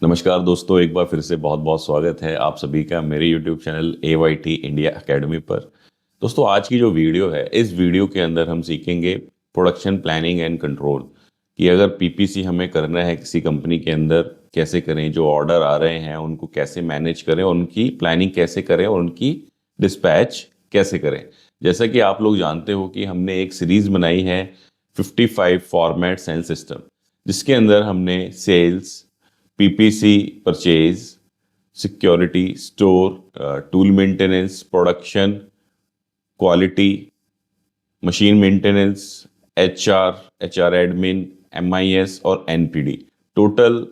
नमस्कार दोस्तों, एक बार फिर से बहुत बहुत स्वागत है आप सभी का मेरे YouTube channel AYT India academy पर। दोस्तों, आज की जो वीडियो है, इस वीडियो के अंदर हम सीखेंगे प्रोडक्शन प्लानिंग एंड कंट्रोल कि अगर पीपीसी हमें करना है किसी कंपनी के अंदर, कैसे करें, जो ऑर्डर आ रहे हैं उनको कैसे मैनेज करें, उनकी प्लानिंग कैसे करें और उनकी डिस्पैच कैसे करें। जैसा कि आप लोग जानते हो कि हमने एक सीरीज बनाई है 55 फॉर्मेट सेल सिस्टम, जिसके अंदर हमने sales, PPC purchase, security, store, tool maintenance, production, quality, machine maintenance, HR admin, MIS और एनपीडी, टोटल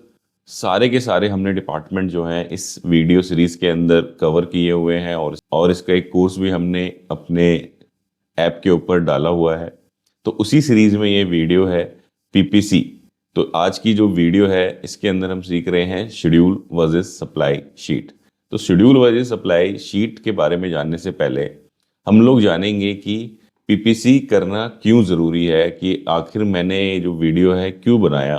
सारे के सारे हमने डिपार्टमेंट जो हैं इस वीडियो सीरीज के अंदर कवर किए हुए हैं। और इसका एक कोर्स भी हमने अपने ऐप के ऊपर डाला हुआ है। तो उसी सीरीज में ये वीडियो है पीपीसी। तो आज की जो वीडियो है इसके अंदर हम सीख रहे हैं शेड्यूल वर्सेस सप्लाई शीट। तो शेड्यूल वर्सेस सप्लाई शीट के बारे में जानने से पहले हम लोग जानेंगे कि पीपीसी करना क्यों ज़रूरी है, कि आखिर मैंने जो वीडियो है क्यों बनाया।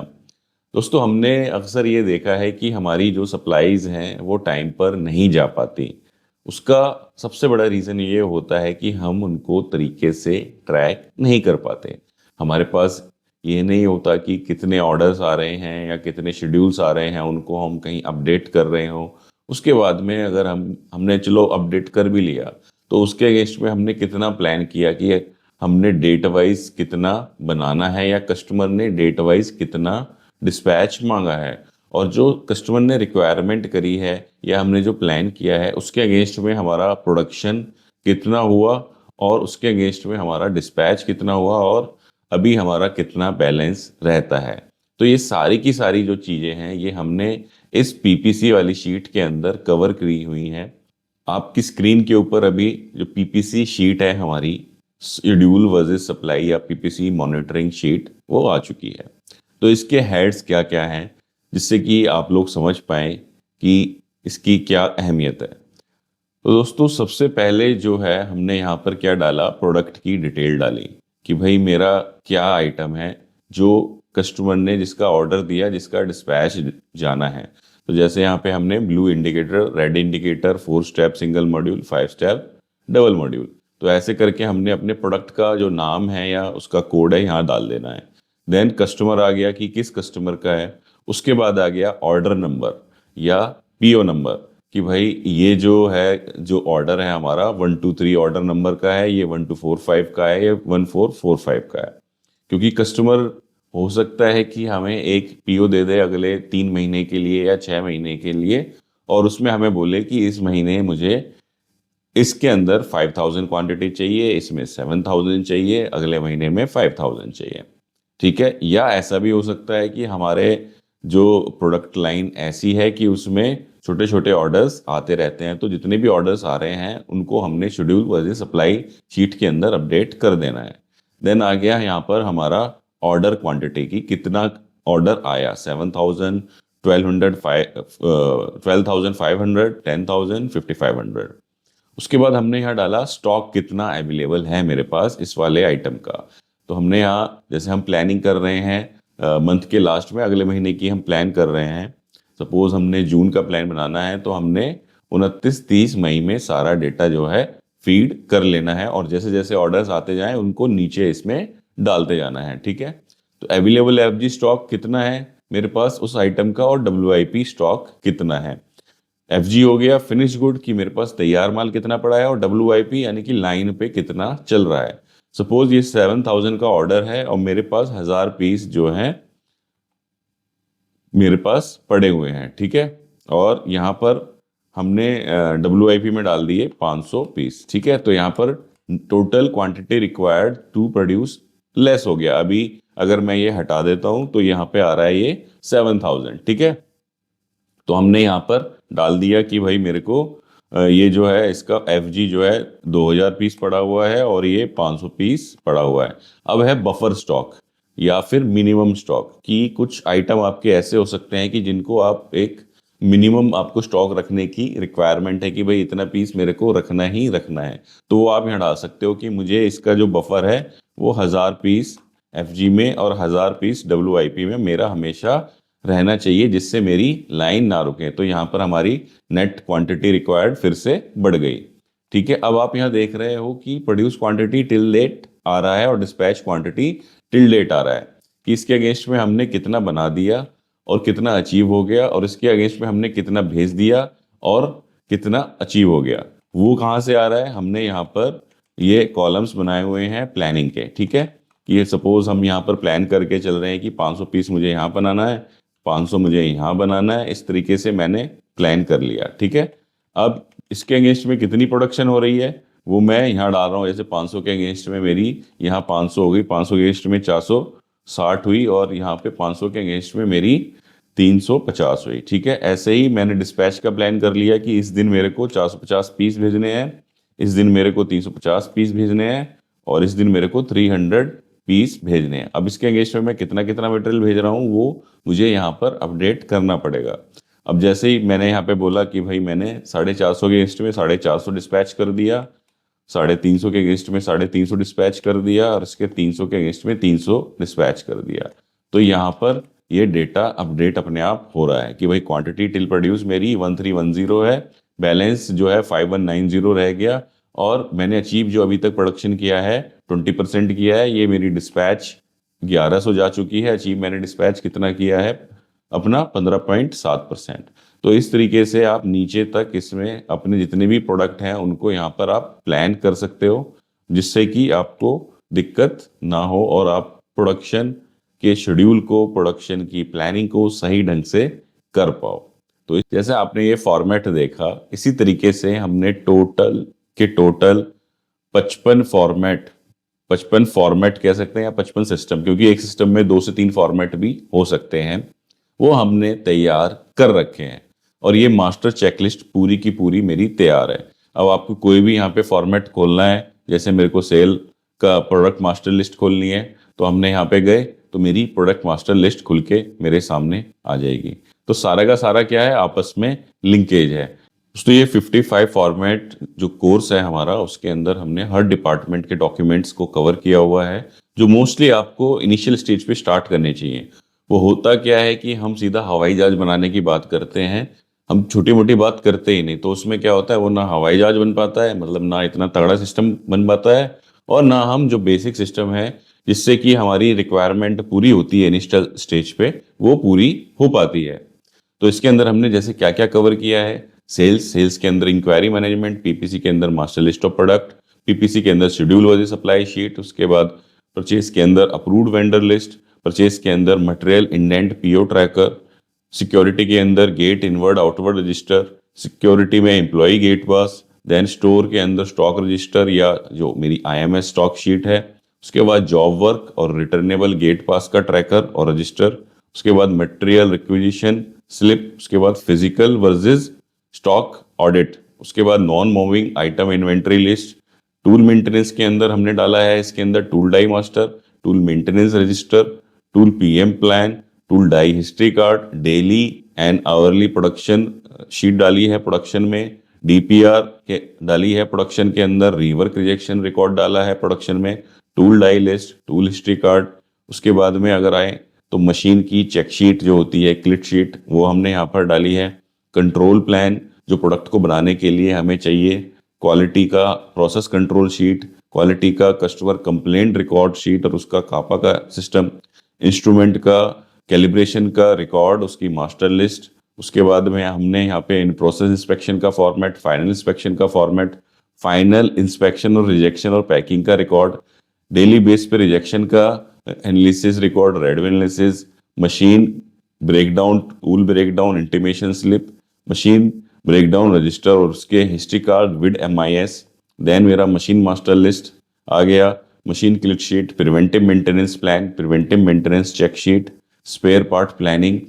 दोस्तों, हमने अक्सर ये देखा है कि हमारी जो सप्लाईज हैं वो टाइम पर नहीं जा पाती। उसका सबसे बड़ा रीज़न ये होता है कि हम उनको तरीके से ट्रैक नहीं कर पाते। हमारे पास ये नहीं होता कि कितने ऑर्डर्स आ रहे हैं या कितने शेड्यूल्स आ रहे हैं, उनको हम कहीं अपडेट कर रहे हो। उसके बाद में अगर हमने चलो अपडेट कर भी लिया, तो उसके अगेंस्ट में हमने कितना प्लान किया कि हमने डेट वाइज कितना बनाना है या कस्टमर ने डेट वाइज कितना डिस्पैच मांगा है, और जो कस्टमर ने रिक्वायरमेंट करी है या हमने जो प्लान किया है उसके अगेंस्ट में हमारा प्रोडक्शन कितना हुआ और उसके अगेंस्ट में हमारा डिस्पैच कितना हुआ और अभी हमारा कितना बैलेंस रहता है। तो ये सारी की सारी जो चीज़ें हैं ये हमने इस पीपीसी वाली शीट के अंदर कवर की हुई हैं। आपकी स्क्रीन के ऊपर अभी जो पीपीसी शीट है हमारी, शेड्यूल वर्सेस सप्लाई या पीपीसी मॉनिटरिंग शीट, वो आ चुकी है। तो इसके हेड्स क्या क्या हैं, जिससे कि आप लोग समझ पाएँ कि इसकी क्या अहमियत है। तो दोस्तों, सबसे पहले जो है हमने यहाँ पर क्या डाला, प्रोडक्ट की डिटेल डाली कि भाई मेरा क्या आइटम है जो कस्टमर ने, जिसका ऑर्डर दिया, जिसका डिस्पैच जाना है। तो जैसे यहाँ पे हमने blue indicator, red indicator, 4 step single module, 5 step double module, तो ऐसे करके हमने अपने प्रोडक्ट का जो नाम है या उसका कोड है यहाँ डाल देना है। देन कस्टमर आ गया कि किस कस्टमर का है। उसके बाद आ गया ऑर्डर नंबर या पीओ नंबर कि भाई ये जो है, जो ऑर्डर है हमारा 123 ऑर्डर नंबर का है, ये 1245 का है, ये 1445 का है। क्योंकि कस्टमर हो सकता है कि हमें एक पीओ दे दे अगले 3 महीने के लिए या 6 महीने के लिए, और उसमें हमें बोले कि इस महीने मुझे इसके अंदर 5000 क्वांटिटी चाहिए, इसमें 7000 चाहिए, अगले महीने में 5000 चाहिए। ठीक है। या ऐसा भी हो सकता है कि हमारे जो प्रोडक्ट लाइन ऐसी है कि उसमें छोटे छोटे ऑर्डर्स आते रहते हैं, तो जितने भी ऑर्डर्स आ रहे हैं उनको हमने शेड्यूल वर्सेस सप्लाई शीट के अंदर अपडेट कर देना है। देन आ गया यहाँ पर हमारा ऑर्डर क्वांटिटी की, कितना ऑर्डर आया, 7000, 12,500, 10,000, 5,500। उसके बाद हमने यहाँ डाला स्टॉक कितना अवेलेबल है मेरे पास इस वाले आइटम का। तो हमने यहाँ, जैसे हम प्लानिंग कर रहे हैं मंथ के लास्ट में, अगले महीने की हम प्लान कर रहे हैं। सपोज हमने जून का प्लान बनाना है, तो हमने 29-30 मई में सारा डेटा जो है फीड कर लेना है, और जैसे जैसे ऑर्डर्स आते जाएं उनको नीचे इसमें डालते जाना है। ठीक है। तो अवेलेबल एफजी स्टॉक कितना है मेरे पास उस आइटम का, और डब्ल्यूआईपी स्टॉक कितना है। एफजी हो गया फिनिश गुड, कि मेरे पास तैयार माल कितना पड़ा है, और डब्ल्यूआईपी यानी कि लाइन पे कितना चल रहा है। सपोज ये 7000 का ऑर्डर है और मेरे पास 1000 पीस जो है मेरे पास पड़े हुए हैं। ठीक है। और यहाँ पर हमने डब्ल्यूआईपी में डाल दिए 500 पीस। ठीक है। तो यहाँ पर total quantity required to produce less हो गया। अभी अगर मैं ये हटा देता हूं तो यहाँ पे आ रहा है ये 7000। ठीक है। तो हमने यहाँ पर डाल दिया कि भाई मेरे को ये जो है इसका एफजी जो है 2000 पीस पड़ा हुआ है और ये 500 पीस पड़ा हुआ है। अब है बफर स्टॉक या फिर मिनिमम स्टॉक, कि कुछ आइटम आपके ऐसे हो सकते हैं कि जिनको आप एक मिनिमम आपको स्टॉक रखने की रिक्वायरमेंट है कि भाई इतना पीस मेरे को रखना ही रखना है। तो वो आप यहाँ डाल सकते हो कि मुझे इसका जो बफर है वो 1000 पीस एफजी में और 1000 पीस डब्ल्यूआईपी में मेरा हमेशा रहना चाहिए जिससे मेरी लाइन ना रुके। तो यहाँ पर हमारी नेट क्वांटिटी रिक्वायर्ड फिर से बढ़ गई। ठीक है, अब आप यहाँ देख रहे हो कि प्रोड्यूस क्वांटिटी टिल डेट आ रहा है और डिस्पैच क्वांटिटी टिल डेट आ रहा है, कि इसके अगेंस्ट में हमने कितना बना दिया और कितना अचीव हो गया, और इसके अगेंस्ट में हमने कितना भेज दिया और कितना अचीव हो गया। वो कहाँ से आ रहा है, हमने यहाँ पर ये कॉलम्स बनाए हुए हैं प्लानिंग के। ठीक है, कि ये सपोज हम यहाँ पर प्लान करके चल रहे हैं कि 500 पीस मुझे यहाँ बनाना है, 500 मुझे यहाँ बनाना है, इस तरीके से मैंने प्लान कर लिया। ठीक है, अब इसके अगेंस्ट में कितनी प्रोडक्शन हो रही है वो मैं यहाँ डाल रहा हूँ। जैसे 500 के अगेंस्ट में मेरी यहाँ 500 हो गई, 500 के अगेंस्ट में 460 हुई, और यहाँ पे 500 के अगेंस्ट में मेरी 350 हुई। ठीक है, ऐसे ही मैंने डिस्पैच का प्लान कर लिया कि इस दिन मेरे को 450 पीस भेजने हैं, इस दिन मेरे को 350 पीस भेजने हैं, और इस दिन मेरे को 300 पीस भेजने हैं। अब इसके अगेंस्ट में मैं कितना कितना मटेरियल भेज रहा हूँ वो मुझे यहाँ पर अपडेट करना पड़ेगा। अब जैसे ही मैंने यहाँ पे बोला कि भाई मैंने 450 के अगेंस्ट में 450 डिस्पैच कर दिया, 350 के अगेंस्ट में 350 डिस्पैच कर दिया, और इसके 300 के अगेंस्ट में 300 डिस्पैच कर दिया, तो यहाँ पर ये डेटा अपडेट अपने आप हो रहा है कि भाई क्वांटिटी टिल प्रोड्यूस मेरी 1310 है, बैलेंस जो है 5190 रह गया, और मैंने अचीव जो अभी तक प्रोडक्शन किया है 20% किया है, ये मेरी डिस्पैच 1100 जा चुकी है। अचीव मैंने डिस्पैच कितना किया है अपना 15.7%। तो इस तरीके से आप नीचे तक इसमें अपने जितने भी प्रोडक्ट हैं उनको यहाँ पर आप प्लान कर सकते हो, जिससे कि आपको दिक्कत ना हो और आप प्रोडक्शन के शेड्यूल को, प्रोडक्शन की प्लानिंग को सही ढंग से कर पाओ। तो जैसे आपने ये फॉर्मेट देखा, इसी तरीके से हमने टोटल 55 फॉर्मेट कह सकते हैं या 55 सिस्टम, क्योंकि एक सिस्टम में 2 से 3 फॉर्मेट भी हो सकते हैं, वो हमने तैयार कर रखे हैं। और ये मास्टर चेकलिस्ट पूरी की पूरी मेरी तैयार है। अब आपको कोई भी यहाँ पे फॉर्मेट खोलना है, जैसे मेरे को सेल का प्रोडक्ट मास्टर लिस्ट खोलनी है, तो हमने यहाँ पे गए तो मेरी प्रोडक्ट मास्टर लिस्ट खुल के मेरे सामने आ जाएगी। तो सारा का सारा क्या है, आपस में लिंकेज है। तो ये 55 फॉर्मेट जो कोर्स है हमारा, उसके अंदर हमने हर डिपार्टमेंट के डॉक्यूमेंट्स को कवर किया हुआ है, जो मोस्टली आपको इनिशियल स्टेज पे स्टार्ट करने चाहिए। वो होता क्या है कि हम सीधा हवाई जहाज बनाने की बात करते हैं, हम छोटी मोटी बात करते ही नहीं। तो उसमें क्या होता है, वो ना हवाई जहाज बन पाता है, मतलब ना इतना तगड़ा सिस्टम बन पाता है, और ना हम जो बेसिक सिस्टम है जिससे कि हमारी रिक्वायरमेंट पूरी होती है इनिशियल स्टेज पे, वो पूरी हो पाती है। तो इसके अंदर हमने जैसे क्या क्या कवर किया है, सेल्स के अंदर इंक्वायरी मैनेजमेंट, पीपीसी के अंदर master list of product, PPC के अंदर शेड्यूल वाली सप्लाई शीट, उसके बाद परचेज के अंदर अप्रूव्ड वेंडर लिस्ट, परचेज के अंदर material indent PO tracker, security के अंदर gate inward outward register, security में employ gate pass, then store के अंदर स्टॉक रजिस्टर या जो मेरी आईएमएस स्टॉक शीट है, उसके बाद जॉब वर्क और रिटर्नेबल गेट पास का ट्रैकर और रजिस्टर, उसके बाद मटेरियल रिक्विजिशन स्लिप, उसके बाद फिजिकल वर्सेस स्टॉक ऑडिट, उसके बाद non moving item inventory list. Tool maintenance के अंदर हमने डाला है इसके अंदर tool die master, tool maintenance register, tool PM plan, tool die history card, daily and hourly production sheet डाली है प्रोडक्शन में, डीपीआर के डाली है प्रोडक्शन के अंदर, रीवर्क रिजेक्शन रिकॉर्ड डाला है प्रोडक्शन में, tool die list, tool history card. उसके बाद में अगर आए तो मशीन की चेक शीट जो होती है, क्लिट शीट, वो हमने यहाँ पर डाली है। कंट्रोल प्लान जो प्रोडक्ट को बनाने के लिए हमें चाहिए, क्वालिटी का प्रोसेस कंट्रोल शीट, क्वालिटी का कस्टमर कंप्लेंट रिकॉर्ड शीट और उसका कापा का सिस्टम, इंस्ट्रूमेंट का कैलिब्रेशन का रिकॉर्ड, उसकी मास्टर लिस्ट। उसके बाद में हमने यहाँ पे इन प्रोसेस इंस्पेक्शन का फॉर्मेट, फाइनल इंस्पेक्शन का फॉर्मेट, फाइनल इंस्पेक्शन और रिजेक्शन और पैकिंग का रिकॉर्ड, डेली बेस पे रिजेक्शन का analysis record, red analysis, machine breakdown, tool breakdown intimation slip, machine breakdown register और उसके history card with MIS. Then मेरा मशीन मास्टर लिस्ट आ गया, machine CLIT sheet, preventive maintenance plan, preventive maintenance check sheet, spare part planning.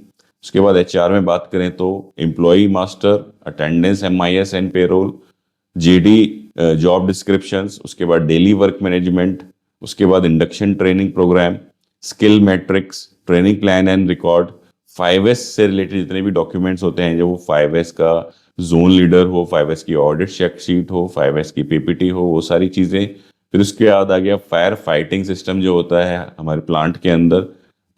उसके बाद HR में बात करें तो employ master, attendance MIS and payroll, GD job descriptions, उसके बाद डेली वर्क मैनेजमेंट, उसके बाद induction training programme, skill matrix, training plan and record, 5S से रिलेटेड जितने भी डॉक्यूमेंट्स होते हैं, जो वो 5S का जोन लीडर हो, 5S की ऑडिट चेक शीट हो, 5S की पीपीटी हो, वो सारी चीज़ें। फिर उसके बाद आ गया फायर फाइटिंग सिस्टम जो होता है हमारे प्लांट के अंदर,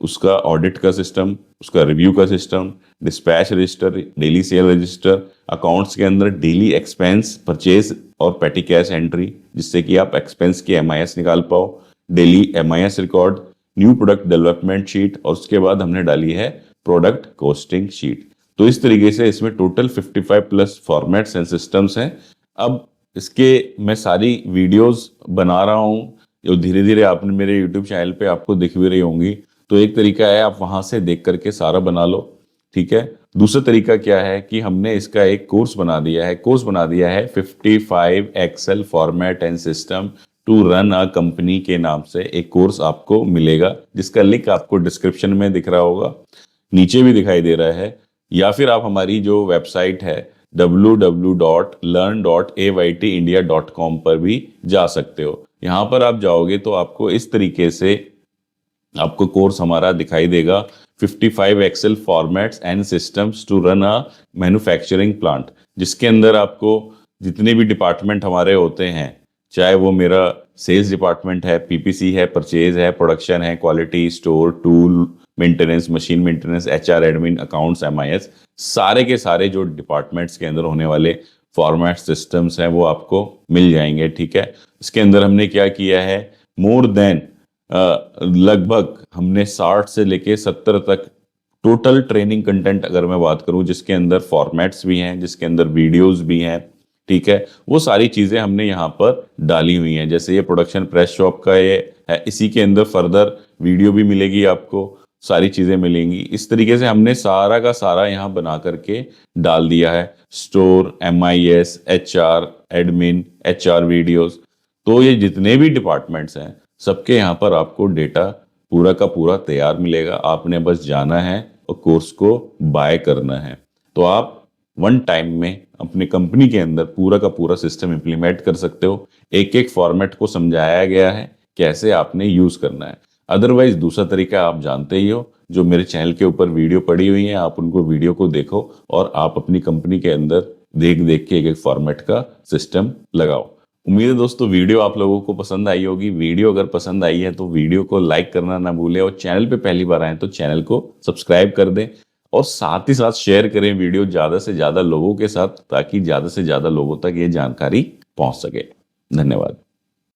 उसका ऑडिट का सिस्टम, उसका रिव्यू का system, dispatch register, daily cell register, accounts के अंदर डेली एक्सपेंस, परचेज और पेटी कैश एंट्री जिससे कि आप एक्सपेंस की MIS निकाल पाओ, daily MIS record, new product development sheet और उसके बाद हमने डाली है प्रोडक्ट कॉस्टिंग शीट। तो इस तरीके से इसमें total 55 plus formats and systems हैं। अब इसके मैं सारी वीडियोस बना रहा हूँ जो धीरे धीरे आपने मेरे यूट्यूब चैनल पे आपको दिख भी रही होंगी। तो एक तरीका है आप वहां से देख करके सारा बना लो, ठीक है। दूसरा तरीका क्या है कि हमने इसका एक कोर्स बना दिया है, 55 Excel format and system to run a company के नाम से एक कोर्स आपको मिलेगा, जिसका लिंक आपको डिस्क्रिप्शन में दिख रहा होगा, नीचे भी दिखाई दे रहा है, या फिर आप हमारी जो वेबसाइट है www.learn.aytindia.com पर भी जा सकते हो। यहाँ पर आप जाओगे तो आपको इस तरीके से आपको कोर्स हमारा दिखाई देगा, 55 Excel formats and systems to run a manufacturing plant, जिसके अंदर आपको जितने भी डिपार्टमेंट हमारे होते हैं, चाहे वो मेरा सेल्स डिपार्टमेंट है, PPC है, परचेज है, प्रोडक्शन है, quality, store, tool maintenance, machine maintenance, HR admin, accounts, MIS, सारे के सारे जो डिपार्टमेंट्स के अंदर होने वाले फॉर्मेट सिस्टम्स हैं वो आपको मिल जाएंगे, ठीक है। इसके अंदर हमने क्या किया है, मोर देन लगभग हमने 60 से लेके 70 तक टोटल ट्रेनिंग कंटेंट अगर मैं बात करूं, जिसके अंदर फॉर्मेट्स भी हैं, जिसके अंदर वीडियोस भी हैं, ठीक है, वो सारी चीजें हमने यहाँ पर डाली हुई हैं। जैसे ये प्रोडक्शन प्रेस शॉप का ये है, इसी के अंदर फर्दर वीडियो भी मिलेगी आपको, सारी चीजें मिलेंगी। इस तरीके से हमने सारा का सारा यहाँ बना करके डाल दिया है, store, MIS, HR admin, HR videos. तो ये जितने भी डिपार्टमेंट्स हैं सबके यहाँ पर आपको डेटा पूरा का पूरा तैयार मिलेगा, आपने बस जाना है और कोर्स को बाय करना है। तो आप वन टाइम में अपनी कंपनी के अंदर पूरा का पूरा सिस्टम इंप्लीमेंट कर सकते हो। एक एक फॉर्मेट को समझाया गया है कैसे आपने यूज करना है। अदरवाइज दूसरा तरीका आप जानते ही हो, जो मेरे चैनल के ऊपर वीडियो पड़ी हुई है, आप उनको वीडियो को देखो और आप अपनी कंपनी के अंदर देख देख के एक एक फॉर्मेट का सिस्टम लगाओ। उम्मीद है दोस्तों वीडियो आप लोगों को पसंद आई होगी। वीडियो अगर पसंद आई है तो वीडियो को लाइक करना ना भूलें, और चैनल पे पहली बार आए तो चैनल को सब्सक्राइब कर दें, और साथ ही साथ शेयर करें वीडियो ज्यादा से ज्यादा लोगों के साथ, ताकि ज्यादा से ज्यादा लोगों तक ये जानकारी पहुंच सके। धन्यवाद।